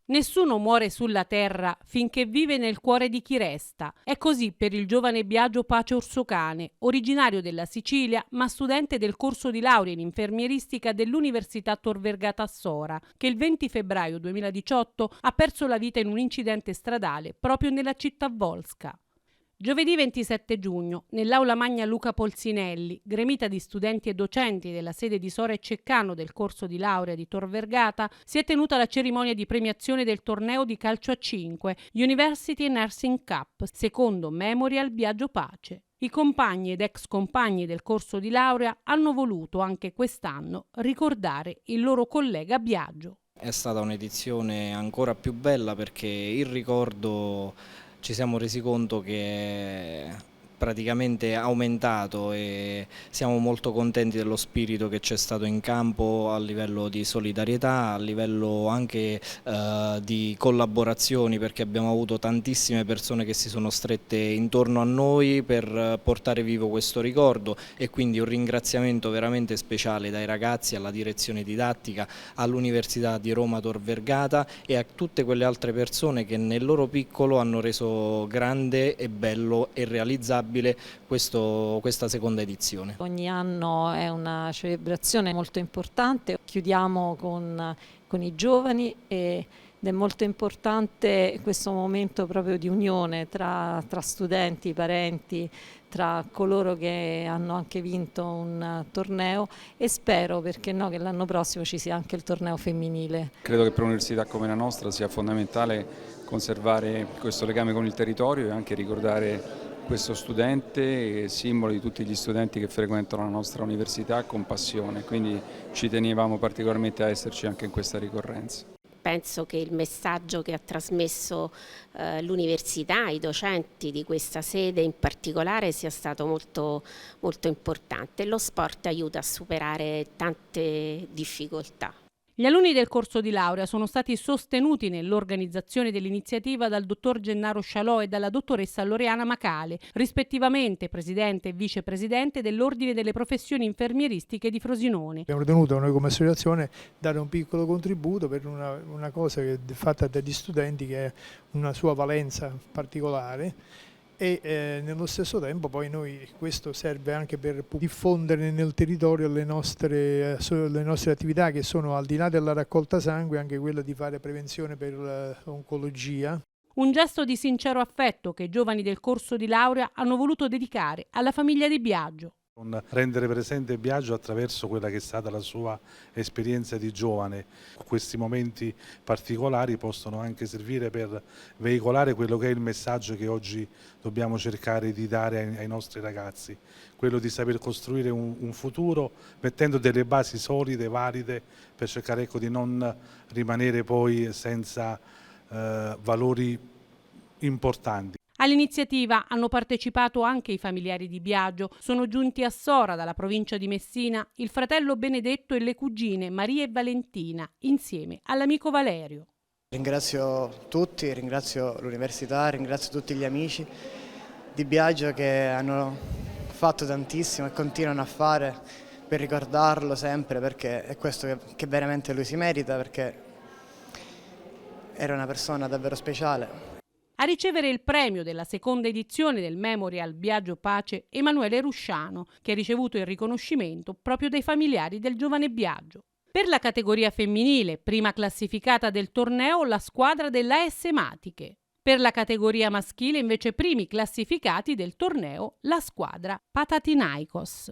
Nessuno muore sulla terra finché vive nel cuore di chi resta. È così per il giovane Biagio Pace Orsocane, originario della Sicilia, ma studente del corso di laurea in infermieristica dell'Università Tor Vergata a Sora, che il 20 febbraio 2018 ha perso la vita in un incidente stradale proprio nella città volsca. Giovedì 27 giugno, nell'aula magna Luca Polsinelli, gremita di studenti e docenti della sede di Sora e Ceccano del corso di laurea di Tor Vergata, si è tenuta la cerimonia di premiazione del torneo di calcio a 5 University Nursing Cup, secondo Memorial Biagio Pace. I compagni ed ex compagni del corso di laurea hanno voluto anche quest'anno ricordare il loro collega Biagio. È stata un'edizione ancora più bella perché il ricordo ci siamo resi conto che è praticamente aumentato e siamo molto contenti dello spirito che c'è stato in campo a livello di solidarietà, a livello anche di collaborazioni, perché abbiamo avuto tantissime persone che si sono strette intorno a noi per portare vivo questo ricordo, e quindi un ringraziamento veramente speciale dai ragazzi, alla direzione didattica, all'Università di Roma Tor Vergata e a tutte quelle altre persone che nel loro piccolo hanno reso grande e bello e realizzabile questa seconda edizione. Ogni anno è una celebrazione molto importante, chiudiamo con i giovani ed è molto importante questo momento proprio di unione tra studenti, parenti, tra coloro che hanno anche vinto un torneo, e spero, perché no, che l'anno prossimo ci sia anche il torneo femminile. Credo che per un'università come la nostra sia fondamentale conservare questo legame con il territorio e anche ricordare questo studente, simbolo di tutti gli studenti che frequentano la nostra università con passione, quindi ci tenevamo particolarmente a esserci anche in questa ricorrenza. Penso che il messaggio che ha trasmesso l'università, i docenti di questa sede in particolare, sia stato molto, molto importante. Lo sport aiuta a superare tante difficoltà. Gli alunni del corso di laurea sono stati sostenuti nell'organizzazione dell'iniziativa dal dottor Gennaro Scialò e dalla dottoressa Loreana Macale, rispettivamente presidente e vicepresidente dell'Ordine delle Professioni Infermieristiche di Frosinone. Abbiamo ritenuto noi come associazione dare un piccolo contributo per una cosa che è fatta dagli studenti, che ha una sua valenza particolare. E nello stesso tempo poi questo serve anche per diffondere nel territorio le nostre attività, che sono, al di là della raccolta sangue, anche quella di fare prevenzione per l'oncologia. Un gesto di sincero affetto che i giovani del corso di laurea hanno voluto dedicare alla famiglia di Biagio. Rendere presente Biagio attraverso quella che è stata la sua esperienza di giovane. Questi momenti particolari possono anche servire per veicolare quello che è il messaggio che oggi dobbiamo cercare di dare ai nostri ragazzi, quello di saper costruire un futuro mettendo delle basi solide, valide, per cercare di non rimanere poi senza valori importanti. All'iniziativa hanno partecipato anche i familiari di Biagio. Sono giunti a Sora dalla provincia di Messina il fratello Benedetto e le cugine Maria e Valentina, insieme all'amico Valerio. Ringrazio tutti, ringrazio l'università, ringrazio tutti gli amici di Biagio che hanno fatto tantissimo e continuano a fare per ricordarlo sempre, perché è questo che veramente lui si merita, perché era una persona davvero speciale. A ricevere il premio della seconda edizione del Memorial Biagio Pace Emanuele Rusciano, che ha ricevuto il riconoscimento proprio dai familiari del giovane Biagio. Per la categoria femminile, prima classificata del torneo, la squadra della AS Matiche. Per la categoria maschile, invece, primi classificati del torneo, la squadra Patatinaikos.